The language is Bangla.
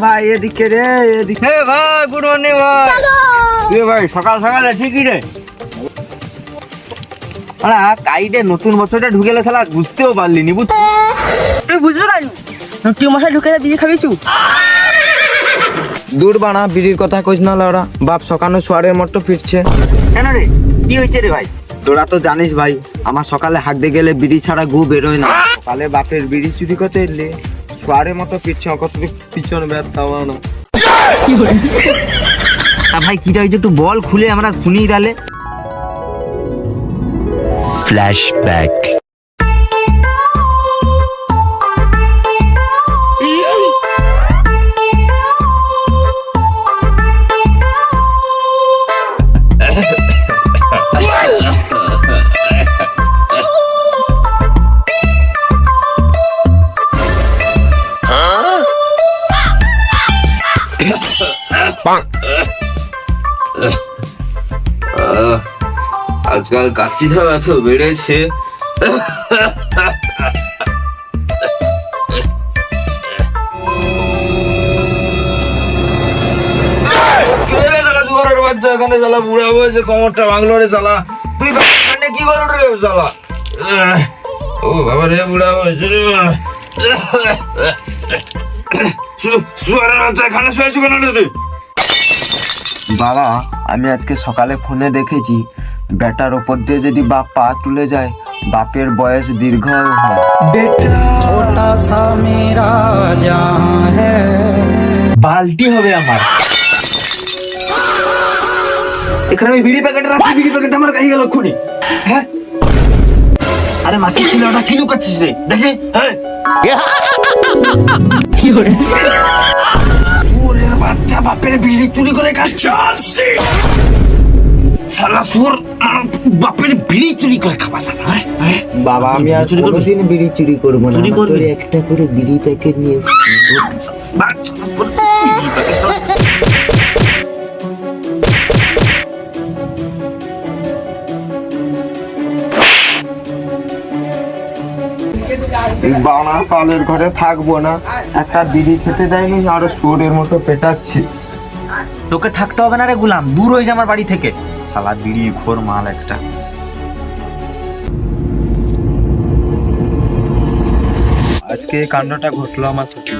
ভাই এদিকে রে, এদিকে ভাই। গুড মর্নিং ভাই। ভাই সকাল সকালে ঠিকই রে। কাইডে নতুন বছরটা ঢুকে গেলে শালা বুঝতেও পারলিনি। তুই বুঝবে কেন? তুই মশাই ঢুকে বিড়ি খাবিছু? দূর বানা, বিড়ির কথা কইস না লাউরা। বাপ সকালে সোয়ারের মতো ফিরছে। কেন রে, কি হয়েছে রে ভাই? তোরা তো জানিস ভাই, আমার সকালে হাঁকতে গেলে বিড়ি ছাড়া গু বেরোয় না। সকালে বাপের বিড়ি চুরি করতে এলে সোয়ারের মতো ফিরছে, কত পিছন ব্যর্থাও না। ভাই কিটা হয়েছে একটু বল খুলে আমরা শুনি তাহলে। ফ্ল্যাশব্যাক। আজকাল কাশিটা এত বেড়েছে। এখানে জ্বালা বুড়া বয়সে কোমরটা ভাঙলো রে জ্বালা। তুই কি করলো রে জ্বালা? ও বাবা রে, বুড়া বয়সে শুয়ারের বাচ্চা এখানে শুয়েছো কেন রে? বাবা, আমি আজকে সকালে ফোনে দেখেছি বেটার ওপর দিয়ে যদি বাপ পা তুলে যায় বাপের বয়স দীর্ঘ হয়। ছোটা সা মেরা জাহাঁ হ্যায়। বালতি হবে আমার। এখানে ওই বিড়ি প্যাকেট রাখি, বিড়ি প্যাকেট আমার কাছে গেল খুনি। হ্যাঁ, আরে মাছের ছিল ওটা কি লুকাচ্ছিস রে? দেখে হ্যাঁ, শুয়োরের বাচ্চা বাপের বিড়ি চুরি করে খাচ্ছে। শালা শুয়োর বাপের বিড়ি চুরি করে খাবা শালা। বাবা, আমি আর কোনোদিন বিড়ি চুরি করবো না। চুরি করবি? একটা করে বিড়ি প্যাকেট নিয়ে বানার পালের ঘরে থাকবো না। একটা বিড়ি খেতে দেয়নি, আরো শুয়োরের মতো পেটাচ্ছি। তোকে থাকতে হবে না রে গুলাম, দূর হয়ে যা আমার বাড়ি থেকে। শালা বিড়ি খোর মাল একটা। আজকে এই কাণ্ডটা ঘটলো আমার সাথে।